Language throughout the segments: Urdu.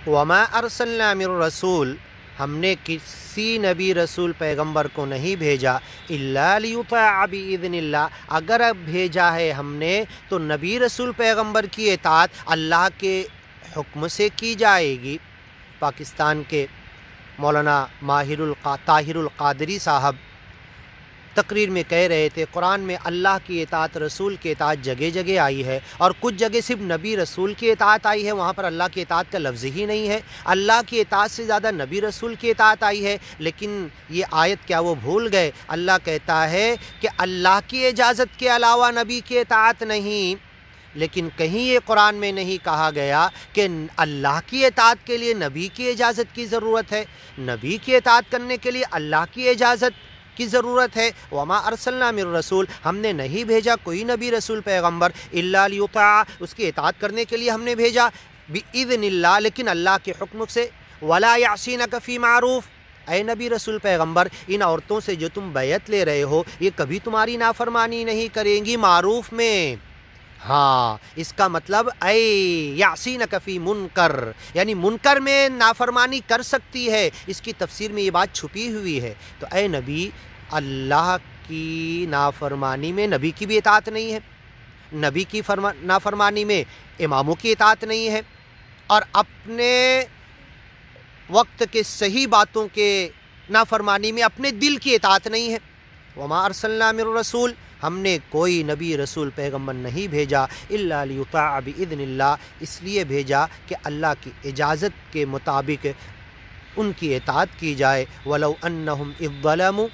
وما ارسلنا من رسول، ہم نے کسی نبی رسول پیغمبر کو نہیں بھیجا الا لیطاع باذن اللہ، اگر اب بھیجا ہے ہم نے تو نبی رسول پیغمبر کی اطاعت اللہ کے حکم سے کی جائے گی۔ پاکستان کے مولانا طاہر القادری صاحب تقریر میں کہہ رہے تھے قرآن میں اللہ کی اطاعت، رسول کی اطاعت جگہ جگہ آئی ہے، اور کچھ جگہ صرف نبی رسول کی اطاعت آئی ہے، وہاں پر اللہ کی اطاعت کا لفظ ہی نہیں ہے۔ اللہ کی اطاعت سے زیادہ نبی رسول کی اطاعت آئی ہے، لیکن یہ آیت کیا وہ بھول گئے؟ اللہ کہتا ہے کہ اللہ کی اجازت کے علاوہ نبی کی اطاعت نہیں، لیکن کہیں یہ قرآن میں نہیں کہا گیا کہ اللہ کی اطاعت کے لیے نبی کی اجازت کی ضرورت ہے، نبی کی اطاعت کرنے کے لیے اللہ کی اجازت کی ضرورت ہے۔ وما ارسلنا من رسول، ہم نے نہیں بھیجا کوئی نبی رسول پیغمبر الا لیطاع، اس کی اطاعت کرنے کے لیے ہم نے بھیجا، باذن اللہ، لیکن اللہ کے حکم سے۔ ولا یعصینک فی معروف، اے نبی رسول پیغمبر ان عورتوں سے جو تم بیعت لے رہے ہو یہ کبھی تمہاری نافرمانی نہیں کریں گی معروف میں۔ ہاں، اس کا مطلب اے یعصینک فی منکر، یعنی منکر میں نافرمانی کر سکتی ہے، اس کی تفسیر میں یہ بات چھپی ہوئی ہے۔ تو اے نبی، اللہ کی نافرمانی میں نبی کی بھی اطاعت نہیں ہے، نبی کی نافرمانی میں اماموں کی اطاعت نہیں ہے، اور اپنے وقت کے صحیح باتوں کے نافرمانی میں اپنے دل کی اطاعت نہیں ہے۔ وما ارسلنا من رسول، ہم نے کوئی نبی رسول پیغمبر نہیں بھیجا الا لیطاع باذن اللہ، اس لیے بھیجا کہ اللہ کی اجازت کے مطابق ان کی اطاعت کی جائے۔ ولو انہم اذ ظلموا،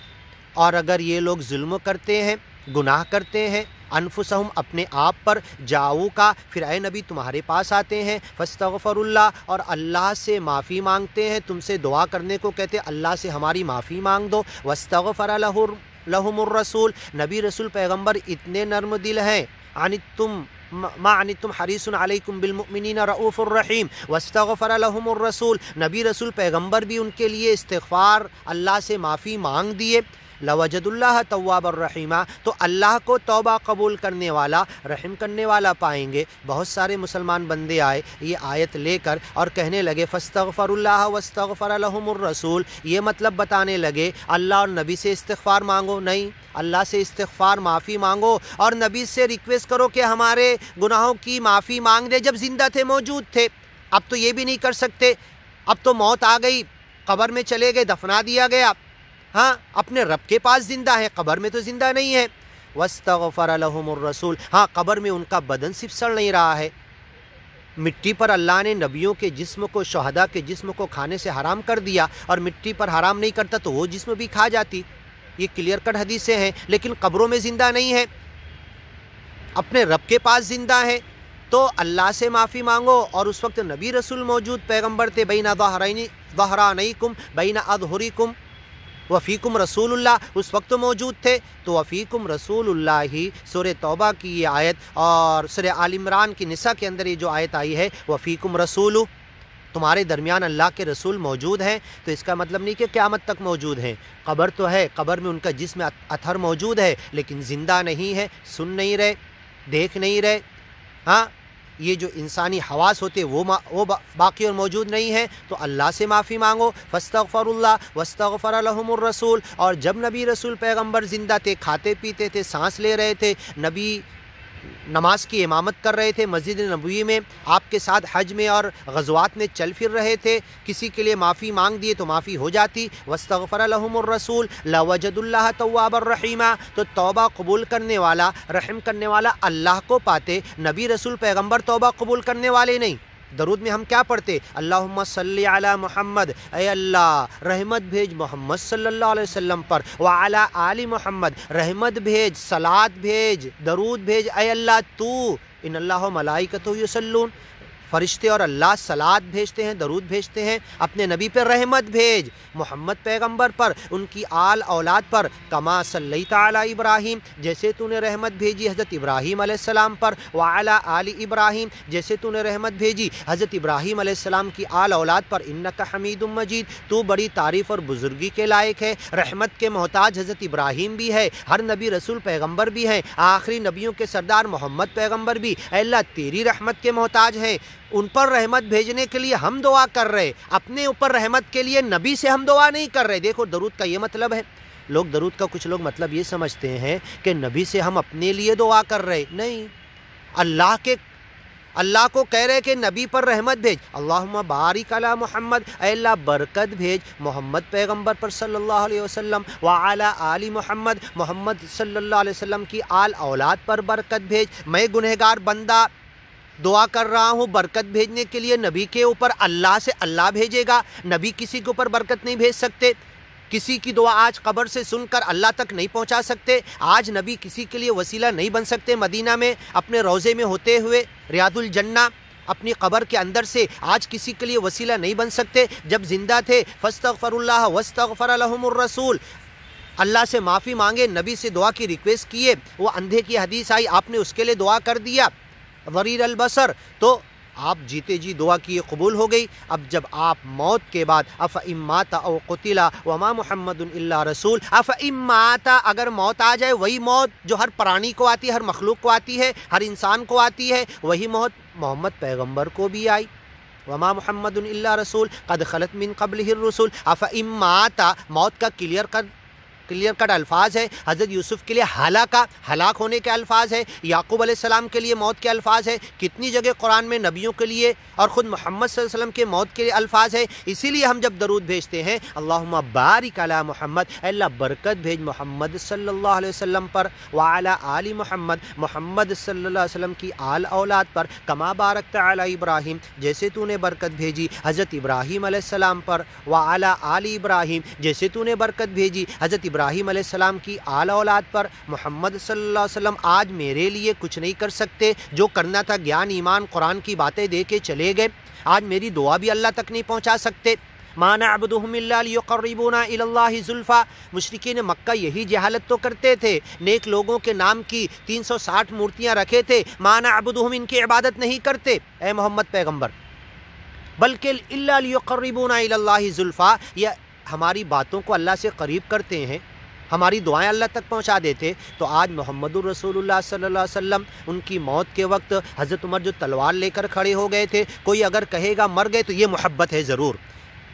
اور اگر یہ لوگ ظلم کرتے ہیں، گناہ کرتے ہیں، انفسہم اپنے آپ پر، جاؤ کا پھر اے نبی تمہارے پاس آتے ہیں، فاستغفر اللہ، اور اللہ سے معافی مانگتے ہیں، تم سے دعا کرنے کو کہتے اللہ سے ہماری معافی مانگ دو، واستغفر لہم الرسول، نبی رسول پیغمبر اتنے نرم دل ہیں، ما عنتم حریص علیکم بالمؤمنین رؤوف الرحیم، واستغفر لہم الرسول، نبی رسول پیغمبر بھی ان کے لیے استغفار، اللہ سے معافی مانگ دیے، لوجد اللہ تواب الرحیمہ، تو اللہ کو توبہ قبول کرنے والا، رحم کرنے والا پائیں گے۔ بہت سارے مسلمان بندے آئے یہ آیت لے کر اور کہنے لگے فاستغفر اللہ واستغفر لہم الرسول، یہ مطلب بتانے لگے اللہ اور نبی سے استغفار مانگو، نہیں، اللہ سے استغفار معافی مانگو اور نبی سے ریکویسٹ کرو کہ ہمارے گناہوں کی معافی مانگ دے، جب زندہ تھے، موجود تھے۔ اب تو یہ بھی نہیں کر سکتے، اب تو موت آ گئی، قبر میں چلے گئے، دفنا دیا گیا، ہاں اپنے رب کے پاس زندہ ہے، قبر میں تو زندہ نہیں ہے۔ واستغفر لہم الرسول، ہاں قبر میں ان کا بدن صرف سڑ نہیں رہا ہے، مٹی پر اللہ نے نبیوں کے جسم کو، شہداء کے جسم کو کھانے سے حرام کر دیا، اور مٹی پر حرام نہیں کرتا تو وہ جسم بھی کھا جاتی، یہ کلیئر کٹ حدیثیں ہیں، لیکن قبروں میں زندہ نہیں ہے، اپنے رب کے پاس زندہ ہے۔ تو اللہ سے معافی مانگو، اور اس وقت نبی رسول موجود پیغمبر تھے، بین ظہرانیکم بین اظہرکم وفیکم رسول اللہ، اس وقت موجود تھے، تو وفیکم رسول اللہ ہی سورہ توبہ کی یہ آیت، اور سورہ آل عمران کی نساء کے اندر یہ جو آیت آئی ہے وفیکم رسول، تمہارے درمیان اللہ کے رسول موجود ہیں، تو اس کا مطلب نہیں کہ قیامت تک موجود ہیں، قبر تو ہے، قبر میں ان کا جسم اثر موجود ہے، لیکن زندہ نہیں ہے، سن نہیں رہے، دیکھ نہیں رہے، ہاں یہ جو انسانی حواس ہوتے وہ باقی اور موجود نہیں ہیں، تو اللہ سے معافی مانگو، فاستغفر اللہ واستغفر لہم الرسول، اور جب نبی رسول پیغمبر زندہ تھے، کھاتے پیتے تھے، سانس لے رہے تھے، نبی نماز کی امامت کر رہے تھے مسجد نبوی میں، آپ کے ساتھ حج میں اور غزوات میں چل پھر رہے تھے، کسی کے لیے معافی مانگ دیے تو معافی ہو جاتی، واستغفر لہم الرسول لوجد اللہ تواب الرحیمہ، تو توبہ قبول کرنے والا، رحم کرنے والا اللہ کو پاتے، نبی رسول پیغمبر توبہ قبول کرنے والے نہیں۔ درود میں ہم کیا پڑھتے؟ اللہم صلی علی محمد، اے اللہ رحمت بھیج محمد صلی اللہ علیہ وسلم پر، وعلی آل محمد، رحمت بھیج، صلاۃ بھیج، درود بھیج، اے اللہ تو، ان اللہ و ملائکتہ یصلون، فرشتے اور اللہ صلاۃ بھیجتے ہیں، درود بھیجتے ہیں، اپنے نبی پر رحمت بھیج، محمد پیغمبر پر، ان کی آل اولاد پر، کما صلیت علی ابراہیم، جیسے تو نے رحمت بھیجی حضرت ابراہیم علیہ السلام پر، وعلی آل ابراہیم، جیسے تو نے رحمت بھیجی حضرت ابراہیم علیہ السلام کی آل اولاد پر، انک حمید مجید، تو بڑی تعریف اور بزرگی کے لائق ہے۔ رحمت کے محتاج حضرت ابراہیم بھی ہے، ہر نبی رسول پیغمبر بھی ہیں، آخری نبیوں کے سردار محمد پیغمبر بھی، اے اللہ تیری رحمت کے محتاج ہیں، ان پر رحمت بھیجنے کے لیے ہم دعا کر رہے، اپنے اوپر رحمت کے لیے نبی سے ہم دعا نہیں کر رہے۔ دیکھو درود کا یہ مطلب ہے، لوگ درود کا کچھ لوگ مطلب یہ سمجھتے ہیں کہ نبی سے ہم اپنے لیے دعا کر رہے، نہیں، اللہ کو کہہ رہے کہ نبی پر رحمت بھیج، اللہم بارک علی محمد، اے اللہ برکت بھیج محمد پیغمبر پر صلی اللہ علیہ وسلم، وعلی آل محمد، محمد صلی اللہ علیہ وسلم کی آل اولاد پر برکت بھیج۔ میں گنہگار بندہ دعا کر رہا ہوں برکت بھیجنے کے لیے نبی کے اوپر، اللہ سے اللہ بھیجے گا، نبی کسی کے اوپر برکت نہیں بھیج سکتے۔ کسی کی دعا آج قبر سے سن کر اللہ تک نہیں پہنچا سکتے، آج نبی کسی کے لیے وسیلہ نہیں بن سکتے، مدینہ میں اپنے روضے میں ہوتے ہوئے ریاض الجنہ اپنی قبر کے اندر سے آج کسی کے لیے وسیلہ نہیں بن سکتے۔ جب زندہ تھے فاستغفر اللہ واستغفر لهم الرسول، اللہ سے معافی مانگے، نبی سے دعا کی ریکویسٹ کیے، وہ اندھے کی حدیث آئی، آپ نے اس کے لیے دعا کر دیا، ضریر البصر، تو آپ جیتے جی دعا کی قبول ہو گئی۔ اب جب آپ موت کے بعد افإن مات او قتل وما محمد الا رسول، افإن مات، اگر موت آ جائے، وہی موت جو ہر پرانی کو آتی ہے، ہر مخلوق کو آتی ہے، ہر انسان کو آتی ہے، وہی موت محمد پیغمبر کو بھی آئی، وما محمد الا رسول قد خلت من قبلہ الرسول، افإن مات، موت کا کلیئر کٹ الفاظ ہے، حضرت یوسف کے لیے ہلاک ہونے کے الفاظ ہے، یعقوب علیہ السلام کے لیے موت کے الفاظ ہے، کتنی جگہ قرآن میں نبیوں کے لیے اور خود محمد صلی اللہ علیہ وسلم کے موت کے لیے الفاظ ہے۔ اسی لیے ہم جب درود بھیجتے ہیں اللہم بارک علی محمد، اے اللہ برکت بھیج محمد صلی اللہ علیہ وسلم پر، وعلی آل محمد، محمد صلی اللہ علیہ وسلم کی آل اولاد پر، کما بارکت علی ابراہیم، جیسے تو نے برکت بھیجی حضرت ابراہیم علیہ السلام پر، وعلی آل ابراہیم، جیسے تو نے برکت بھیجی حضرت ابراہیم علیہ السلام کی آل اولاد پر۔ محمد صلی اللہ علیہ وسلم آج میرے لیے کچھ نہیں کر سکتے، جو کرنا تھا گیان ایمان قرآن کی باتیں دے کے چلے گئے، آج میری دعا بھی اللہ تک نہیں پہنچا سکتے۔ ما نعبدهم الا ليقربونا الى الله زلفا، مشرکین مکہ یہی جہالت تو کرتے تھے، نیک لوگوں کے نام کی 360 مورتیاں رکھے تھے، ما نعبدهم، ان کی عبادت نہیں کرتے اے محمد پیغمبر، بلکہ الا ليقربونا الى الله زلفا، یہ ہماری باتوں کو اللہ سے قریب کرتے ہیں، ہماری دعائیں اللہ تک پہنچا دیتے۔ تو آج محمد الرسول اللہ صلی اللہ علیہ وسلم ان کی موت کے وقت حضرت عمر جو تلوار لے کر کھڑے ہو گئے تھے، کوئی اگر کہے گا مر گئے تو یہ محبت ہے ضرور،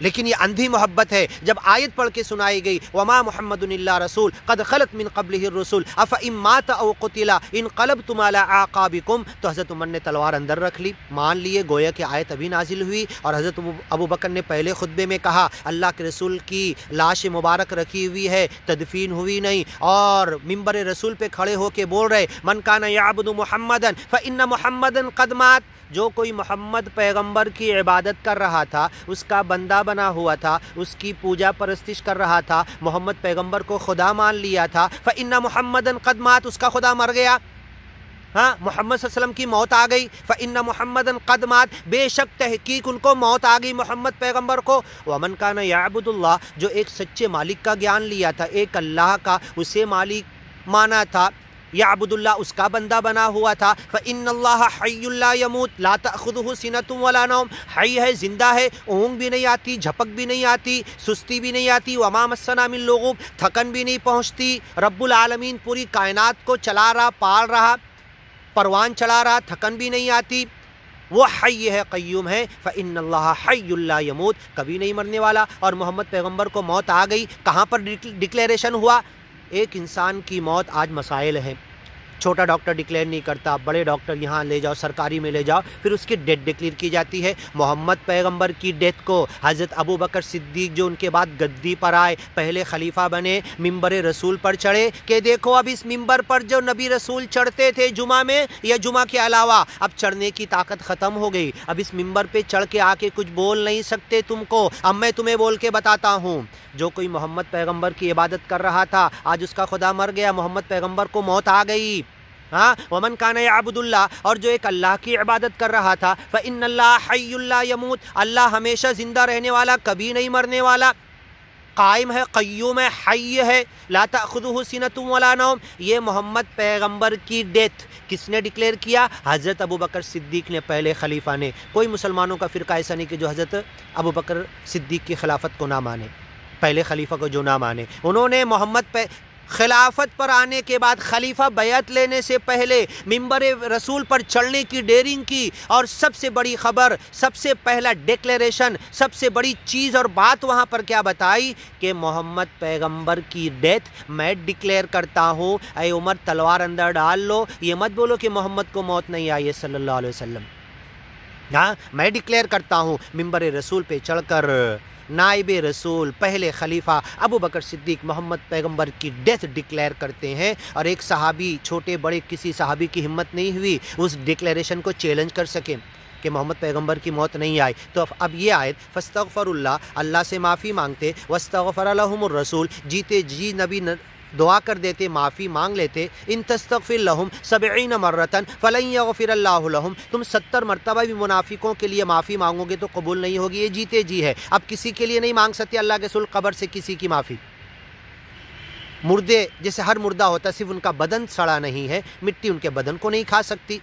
لیکن یہ اندھی محبت ہے۔ جب آیت پڑھ کے سنائی گئی وما محمد الا رسول قد خلت من قبلہ الرسول افإن مات او قتل انقلبتم علی اعقابکم، تو حضرت عمر نے تلوار اندر رکھ لی، مان لیے گویا کہ آیت ابھی نازل ہوئی، اور حضرت ابو بکر نے پہلے خطبے میں کہا اللہ کے رسول کی لاش مبارک رکھی ہوئی ہے، تدفین ہوئی نہیں، اور ممبر رسول پہ کھڑے ہو کے بول رہے من کان یعبد محمدا فإن محمدا قد مات، جو کوئی محمد پیغمبر کی عبادت کر رہا تھا، اس کا بندہ بنا ہوا تھا، اس کی پوجا پرستش کر رہا تھا، محمد پیغمبر کو خدا مان لیا تھا، فإن محمدًا قد مات، اس کا خدا مر گیا، ہاں محمد صلی اللہ علیہ وسلم کی موت آ گئی، فإن محمدًا قد مات، بے شک تحقیق ان کو موت آ گئی محمد پیغمبر کو۔ ومن کان یعبد اللہ، جو ایک سچے مالک کا گیان لیا تھا، ایک اللہ کا اسے مالک مانا تھا، یعبد اللہ اس کا بندہ بنا ہوا تھا، فإن اللہ حی لا یموت لا تأخذہ سنۃ ولا نوم، حی ہے، زندہ ہے، اونگ بھی نہیں آتی، جھپک بھی نہیں آتی، سستی بھی نہیں آتی، وما مسنا من لغوب، تھکن بھی نہیں پہنچتی، رب العالمین پوری کائنات کو چلا رہا، پال رہا، پروان چلا رہا، تھکن بھی نہیں آتی، وہ حی ہے، قیوم ہے، فإن اللہ حی لا یموت، کبھی نہیں مرنے والا۔ اور محمد پیغمبر کو موت آ گئی، کہاں پر ڈکلیریشن ہوا؟ ایک انسان کی موت آج مسائل ہیں، چھوٹا ڈاکٹر ڈکلیئر نہیں کرتا، بڑے ڈاکٹر یہاں لے جاؤ، سرکاری میں لے جاؤ، پھر اس کی ڈیتھ ڈکلیئر کی جاتی ہے۔ محمد پیغمبر کی ڈیتھ کو حضرت ابو بکر صدیق جو ان کے بعد گدی پر آئے، پہلے خلیفہ بنے، ممبر رسول پر چڑھے کہ دیکھو اب اس ممبر پر جو نبی رسول چڑھتے تھے جمعہ میں یا جمعہ کے علاوہ، اب چڑھنے کی طاقت ختم ہو گئی، اب اس ممبر پہ چڑھ کے آ کے کچھ بول نہیں سکتے تم کو، اب میں تمہیں بول کے بتاتا ہوں۔ جو کوئی محمد پیغمبر کی عبادت کر رہا تھا، آج اس کا خدا مر گیا، محمد پیغمبر کو موت آ گئی، ہاں، ومن کان یعبد اللہ، اور جو ایک اللہ کی عبادت کر رہا تھا، فإن اللہ حی لا یموت، اللہ ہمیشہ زندہ رہنے والا، کبھی نہیں مرنے والا، قائم ہے، قیوم ہے، حی ہے، لا تأخذہ سنۃ ولا نوم۔ یہ محمد پیغمبر کی ڈیتھ کس نے ڈکلیئر کیا؟ حضرت ابو بکر صدیق نے، پہلے خلیفہ نے۔ کوئی مسلمانوں کا فرقہ ایسا نہیں کہ جو حضرت ابو بکر صدیق کی خلافت کو نہ مانے، پہلے خلیفہ کو جو نہ مانے، انہوں نے محمد خلافت پر آنے کے بعد خلیفہ بیعت لینے سے پہلے منبر رسول پر چڑھنے کی ڈیرنگ کی، اور سب سے بڑی خبر، سب سے پہلا ڈیکلیریشن، سب سے بڑی چیز اور بات وہاں پر کیا بتائی کہ محمد پیغمبر کی ڈیتھ میں ڈکلیئر کرتا ہوں، اے عمر تلوار اندر ڈال لو، یہ مت بولو کہ محمد کو موت نہیں آئی ہے صلی اللہ علیہ وسلم، ہاں میں ڈکلیئر کرتا ہوں۔ منبر رسول پہ چڑھ کر نائب رسول پہلے خلیفہ ابو بکر صدیق محمد پیغمبر کی ڈیتھ ڈکلیئر کرتے ہیں، اور ایک صحابی، چھوٹے بڑے کسی صحابی کی ہمت نہیں ہوئی اس ڈکلیریشن کو چیلنج کر سکے کہ محمد پیغمبر کی موت نہیں آئی۔ تو اب یہ آیت فاستغفر اللہ سے معافی مانگتے، واستغفر لهم الرسول، جیتے جی نبی دعا کر دیتے، معافی مانگ لیتے، ان تستغفر لهم 70 مرتن فلن یغفر اللہ لهم، تم 70 مرتبہ بھی منافقوں کے لیے معافی مانگو گے تو قبول نہیں ہوگی، یہ جیتے جی ہے۔ اب کسی کے لیے نہیں مانگ سکتے اللہ کے رسول قبر سے کسی کی معافی، مردے جیسے ہر مردہ ہوتا صرف ان کا بدن سڑا نہیں ہے، مٹی ان کے بدن کو نہیں کھا سکتی۔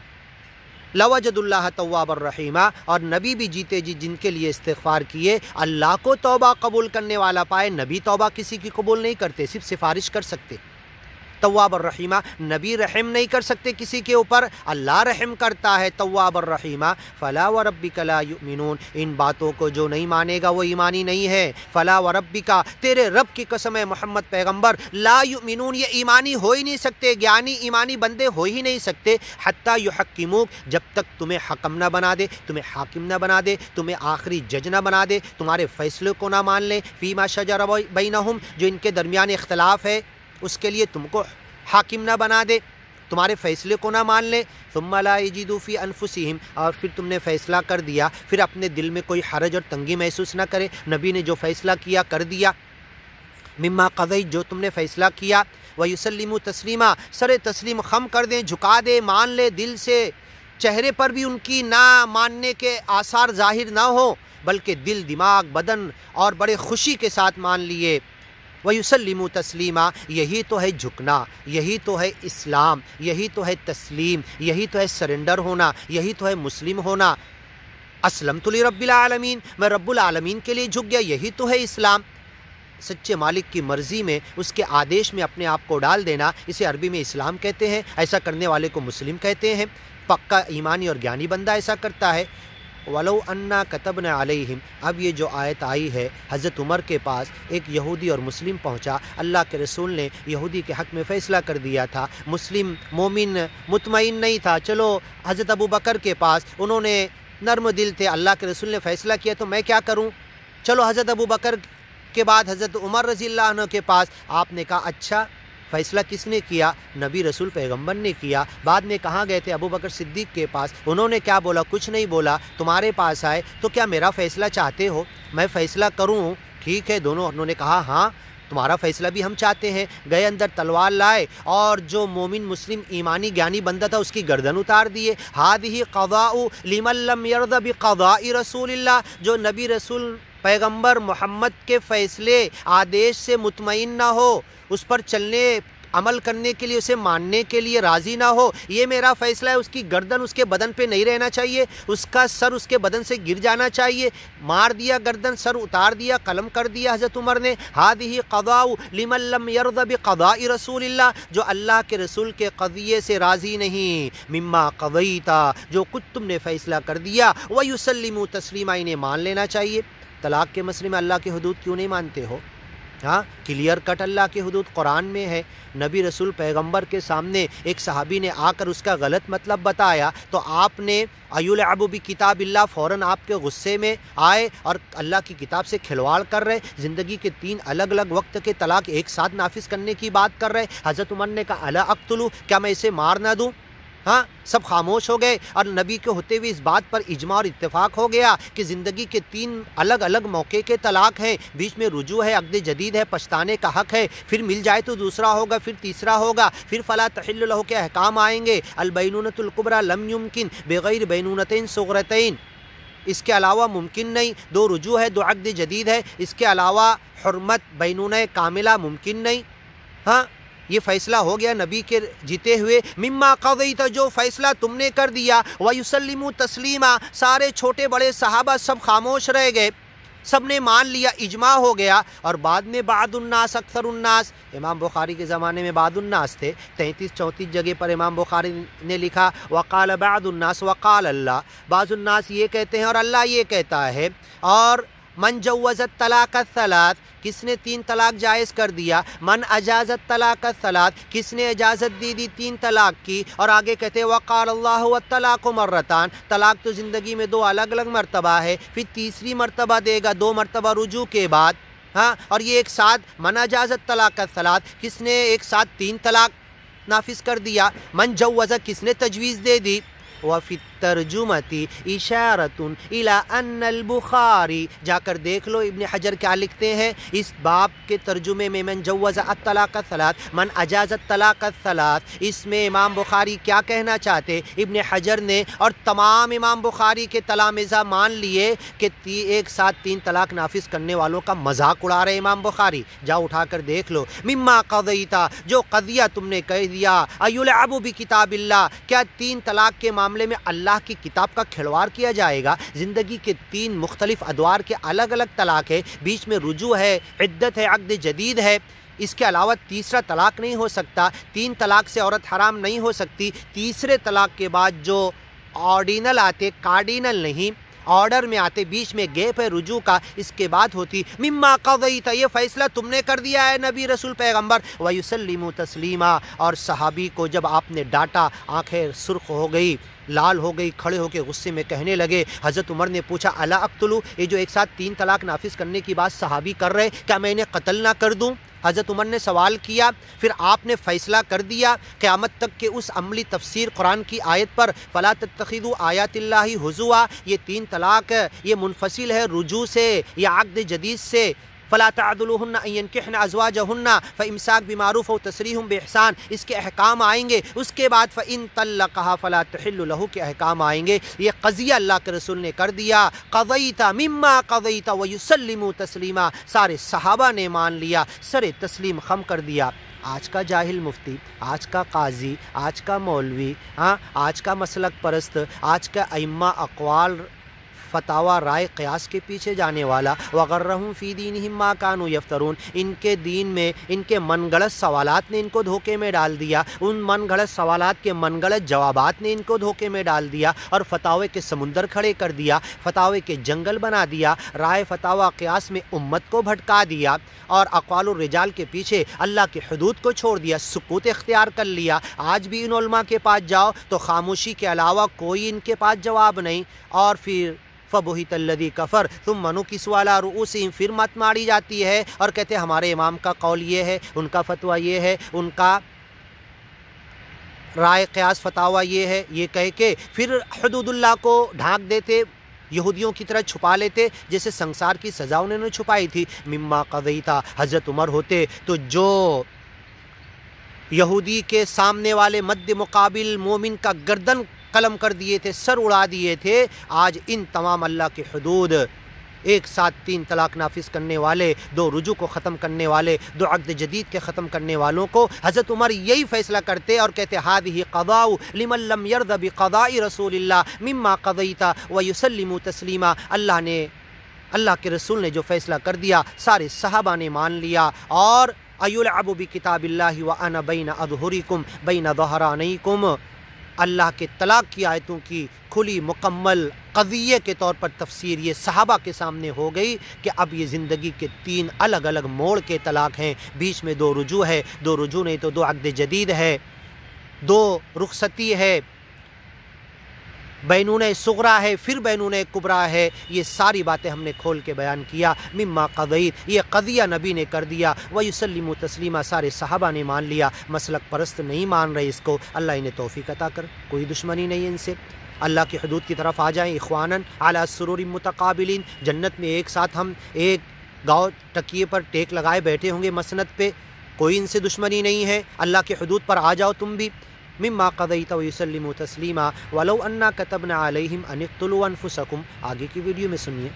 لوجد اللہ تواب الرحیمہ، اور نبی بھی جیتے جی جن کے لیے استغفار کیے اللہ کو توبہ قبول کرنے والا پائے، نبی توبہ کسی کی قبول نہیں کرتے، صرف سفارش کر سکتے۔ تواب الرحیمہ، نبی رحم نہیں کر سکتے کسی کے اوپر، اللہ رحم کرتا ہے تواب الرحیمہ۔ فلا وربک لا یؤمنون، ان باتوں کو جو نہیں مانے گا وہ ایمانی نہیں ہے۔ فلا وربک، تیرے رب کی قسم ہے محمد پیغمبر، لا یؤمنون، یہ ایمانی ہو ہی نہیں سکتے، گیانی ایمانی بندے ہو ہی نہیں سکتے، حتی یحکموک، جب تک تمہیں حکم نہ بنا دے، تمہیں حاکم نہ بنا دے، تمہیں آخری جج نہ بنا دے، تمہارے فیصلے کو نہ مان لیں، فیما شجر بینہم، جو ان کے درمیان اختلاف ہے اس کے لیے تم کو حاکم نہ بنا دے، تمہارے فیصلے کو نہ مان لے، ثم لا یجدوا فی انفسہم، اور پھر تم نے فیصلہ کر دیا، پھر اپنے دل میں کوئی حرج اور تنگی محسوس نہ کرے، نبی نے جو فیصلہ کیا کر دیا، مما قضیت، جو تم نے فیصلہ کیا، ویسلموا تسلیما، سر تسلیم خم کر دیں، جھکا دے، مان لے دل سے، چہرے پر بھی ان کی نہ ماننے کے آثار ظاہر نہ ہو، بلکہ دل، دماغ، بدن اور بڑے خوشی کے ساتھ مان لیے۔ وَيُسَلِّمُوا تَسْلِيمًا، یہی تو ہے جھکنا، یہی تو ہے اسلام، یہی تو ہے تسلیم، یہی تو ہے سرنڈر ہونا، یہی تو ہے مسلم ہونا۔ اسلمت لرب العالمین، میں رب العالمین کے لیے جھک گیا، یہی تو ہے اسلام۔ سچے مالک کی مرضی میں، اس کے آدیش میں اپنے آپ کو ڈال دینا، اسے عربی میں اسلام کہتے ہیں، ایسا کرنے والے کو مسلم کہتے ہیں۔ پکا ایمانی اور گیانی بندہ ایسا کرتا ہے۔ وَلَوْ أَنَّا كَتَبْنَا عَلَيْهِمْ، اب یہ جو آیت آئی ہے، حضرت عمر کے پاس ایک یہودی اور مسلم پہنچا، اللہ کے رسول نے یہودی کے حق میں فیصلہ کر دیا تھا، مسلم مومن مطمئن نہیں تھا، چلو حضرت ابو بکر کے پاس، انہوں نے نرم دل تھے، اللہ کے رسول نے فیصلہ کیا تو میں کیا کروں، چلو حضرت ابو بکر کے بعد حضرت عمر رضی اللہ عنہ کے پاس، آپ نے کہا اچھا فیصلہ کس نے کیا، نبی رسول پیغمبر نے کیا۔ بعد میں کہاں گئے تھے، ابو بکر صدیق کے پاس، انہوں نے کیا بولا، کچھ نہیں بولا، تمہارے پاس آئے تو کیا میرا فیصلہ چاہتے ہو، میں فیصلہ کروں، ٹھیک ہے، دونوں انہوں نے کہا ہاں تمہارا فیصلہ بھی ہم چاہتے ہیں، گئے اندر تلوار لائے اور جو مومن مسلم ایمانی گیانی بندہ تھا اس کی گردن اتار دیے۔ ہذہ قضاء لمن لم یرض بقضاء رسول اللہ، جو نبی رسول پیغمبر محمد کے فیصلے آدیش سے مطمئن نہ ہو، اس پر چلنے عمل کرنے کے لیے، اسے ماننے کے لیے راضی نہ ہو، یہ میرا فیصلہ ہے، اس کی گردن اس کے بدن پہ نہیں رہنا چاہیے، اس کا سر اس کے بدن سے گر جانا چاہیے، مار دیا گردن، سر اتار دیا، قلم کر دیا حضرت عمر نے۔ ہذہ قضاء لمن لم یرض بقضاء رسول اللہ، جو اللہ کے رسول کے قضیے سے راضی نہیں، مما قضیت، جو کچھ تم نے فیصلہ کر دیا، ویسلموا تسلیما، انہیں مان لینا چاہیے۔ طلاق کے مسئلے میں اللہ کی حدود کیوں نہیں مانتے ہو؟ ہاں، کلیئر کٹ اللہ کی حدود قرآن میں ہے۔ نبی رسول پیغمبر کے سامنے ایک صحابی نے آ کر اس کا غلط مطلب بتایا تو آپ نے ایلعب بکتاب اللہ، فوراً آپ کے غصے میں آئے اور اللہ کی کتاب سے کھلواڑ کر رہے، زندگی کے 3 الگ الگ وقت کے طلاق ایک ساتھ نافذ کرنے کی بات کر رہے۔ حضرت عمر نے کہا الا اقتلو، کیا میں اسے مار نہ دوں؟ ہاں، سب خاموش ہو گئے، اور نبی کے ہوتے ہوئے اس بات پر اجماع اور اتفاق ہو گیا کہ زندگی کے 3 الگ الگ موقع کے طلاق ہیں، بیچ میں رجوع ہے، عقد جدید ہے، پچھتانے کا حق ہے، پھر مل جائے تو دوسرا ہوگا، پھر تیسرا ہوگا، پھر فلا تحل لہ کے احکام آئیں گے، البینونۃ الکبریٰ لم یمکن بغیر بینونتین صغرتین، اس کے علاوہ ممکن نہیں، 2 رجوع ہے، 2 عقد جدید ہے، اس کے علاوہ حرمت بینونہ کاملہ ممکن نہیں۔ ہاں، یہ فیصلہ ہو گیا نبی کے جیتے ہوئے، مما قضیت، جو فیصلہ تم نے کر دیا، وَيُسَلِّمُوا تسلیما، سارے چھوٹے بڑے صحابہ سب خاموش رہ گئے۔ سب نے مان لیا، اجماع ہو گیا۔ اور بعد میں بعض الناس اکثر الناس، امام بخاری کے زمانے میں بعض الناس تھے، 33-34 جگہ پر امام بخاری نے لکھا وقال بعض الناس وقال اللہ، بعض الناس یہ کہتے ہیں اور اللہ یہ کہتا ہے۔ اور من جوز الطلاق الثلاث، کس نے 3 طلاق جائز کر دیا، من اجاز الطلاق الثلاث، کس نے اجازت دی 3 طلاق کی۔ اور آگے کہتے ہیں وقال اللہ والطلاق مرتان، طلاق تو زندگی میں 2 الگ الگ مرتبہ ہے، پھر تیسری مرتبہ دے گا 2 مرتبہ رجوع کے بعد۔ ہاں، اور یہ ایک ساتھ من اجاز الطلاق الثلاث، کس نے ایک ساتھ 3 طلاق نافذ کر دیا، من جوز، کس نے تجویز دے دی۔ وفی الترجمتی اشارۃ الی ان البخاری، جا کر دیکھ لو ابن حجر کیا لکھتے ہیں اس باب کے ترجمے میں، من جوز الطلاق الثلاث من اجاز الطلاق الثلاث، اس میں امام بخاری کیا کہنا چاہتے، ابن حجر نے اور تمام امام بخاری کے تلامذہ مان لیے کہ ایک ساتھ 3 طلاق نافذ کرنے والوں کا مذاق اڑا رہے امام بخاری۔ جا اٹھا کر دیکھ لو، مما قضیتا، جو قضیہ تم نے کہہ دیا، ایلعب بکتاب اللہ، کیا 3 طلاق کے معاملے میں اللہ کی کتاب کا کھلواڑ کیا جائے گا؟ زندگی کے 3 مختلف ادوار کے الگ الگ طلاق ہے، بیچ میں رجوع ہے، عدت ہے، عقد جدید ہے، اس کے علاوہ تیسرا طلاق نہیں ہو سکتا، 3 طلاق سے عورت حرام نہیں ہو سکتی۔ تیسرے طلاق کے بعد جو آرڈینل آتے، کارڈینل نہیں، آرڈر میں آتے، بیچ میں گیپ ہے رجوع کا، اس کے بعد ہوتی مما قضیت، یہ فیصلہ تم نے کر دیا ہے نبی رسول پیغمبر، وَيُسَلِّمُ تسلیما، اور صحابی کو جب آپ نے ڈانٹا، آنکھیں سرخ ہو گئی، لال ہو گئی، کھڑے ہو کے غصے میں کہنے لگے۔ حضرت عمر نے پوچھا الا اقتلو، یہ جو ایک ساتھ 3 طلاق نافذ کرنے کی بات صحابی کر رہے، کیا میں انہیں قتل نہ کر دوں؟ حضرت عمر نے سوال کیا، پھر آپ نے فیصلہ کر دیا قیامت تک کے اس عملی تفسیر قرآن کی آیت پر، فلا تتخذوا آیات اللہ ہزوا، یہ 3 طلاق یہ منفصل ہے رجوع سے یا عقد جدید سے، فلا تعدلوہن ان ینکحن ازواجہن فامساک بمعروف و تسریح باحسان، اس کے احکام آئیں گے۔ اس کے بعد فان طلقها فلا تحل له کے احکام آئیں گے۔ یہ قضیہ اللہ کے رسول نے کر دیا، قضیت مما قضیت ویسلموا تسلیما، سارے صحابہ نے مان لیا، سر تسلیم خم کر دیا۔ آج کا جاہل مفتی، آج کا قاضی، آج کا مولوی، آج کا مسلک پرست، آج کا ائمہ اقوال فتاوی رائے قیاس کے پیچھے جانے والا، وغرہم فی دینہم ما کانوا یفترون، ان کے دین میں ان کے من گھڑت سوالات نے ان کو دھوکے میں ڈال دیا، ان من گھڑت سوالات کے من گھڑت جوابات نے ان کو دھوکے میں ڈال دیا اور فتاوی کے سمندر کھڑے کر دیا، فتاوی کے جنگل بنا دیا، رائے فتاوی قیاس میں امت کو بھٹکا دیا اور اقوال الرجال کے پیچھے اللہ کی حدود کو چھوڑ دیا، سکوت اختیار کر لیا۔ آج بھی ان علماء کے پاس جاؤ تو خاموشی کے علاوہ کوئی ان کے پاس جواب نہیں، اور پھر فَبُهِتَ الَّذِي كَفَرَ ثُمَّ نُكِسُ عَلَىٰ رُؤُوسِهِمْ، پھر مت ماری جاتی ہے اور کہتے ہیں ہمارے امام کا قول یہ ہے، ان کا فتویٰ یہ ہے، ان کا رائے قیاس فتاویٰ یہ ہے، یہ کہہ کے پھر حدود اللہ کو ڈھانک دیتے، یہودیوں کی طرح چھپا لیتے جیسے سنسار کی سزا انہوں نے چھپائی تھی۔ مما قضیتا، حضرت عمر ہوتے تو جو یہودی کے سامنے والے مد مقابل مومن کا گردن قلم کر دیے تھے، سر اڑا دیے تھے، آج ان تمام اللہ کی حدود، ایک ساتھ 3 طلاق نافذ کرنے والے، 2 رجوع کو ختم کرنے والے، 2 عقد جدید کے ختم کرنے والوں کو حضرت عمر یہی فیصلہ کرتے اور کہتے ہذہ قضاء لمن لم یرض بقضاء رسول اللہ مما قضیت ویسلموا تسلیما، اللہ کے رسول نے جو فیصلہ کر دیا سارے صحابہ نے مان لیا۔ اور ایلعب بکتاب اللہ وانا بین اظہرکم بین ظہرانیکم، اللہ کے طلاق کی آیتوں کی کھلی مکمل قضیے کے طور پر تفسیر یہ صحابہ کے سامنے ہو گئی کہ اب یہ زندگی کے 3 الگ الگ موڑ کے طلاق ہیں، بیچ میں 2 رجوع ہے، 2 رجوع نہیں تو 2 عقد جدید ہے، 2 رخصتی ہے، بینونہ صغریٰ ہے، پھر بینونہ کبریٰ ہے۔ یہ ساری باتیں ہم نے کھول کے بیان کیا۔ مما قضیت، یہ قضیہ نبی نے کر دیا، ویسلموا تسلیما، سارے صحابہ نے مان لیا، مسلک پرست نہیں مان رہے اس کو، اللہ انہیں توفیق عطا کر، کوئی دشمنی نہیں ان سے، اللہ کی حدود کی طرف آ جائیں، اخواناً علی سرور متقابلین، جنت میں ایک ساتھ ہم ایک گاؤں تکیے پر ٹیک لگائے بیٹھے ہوں گے مسند پہ، کوئی ان سے دشمنی نہیں ہے، اللہ کی حدود پر آ جاؤ تم بھی۔ مما قضیت ویسلموا تسلیما ولو انا کتبنا علیہم ان اقتلوا انفسکم، آگے کی ویڈیو میں سنیے۔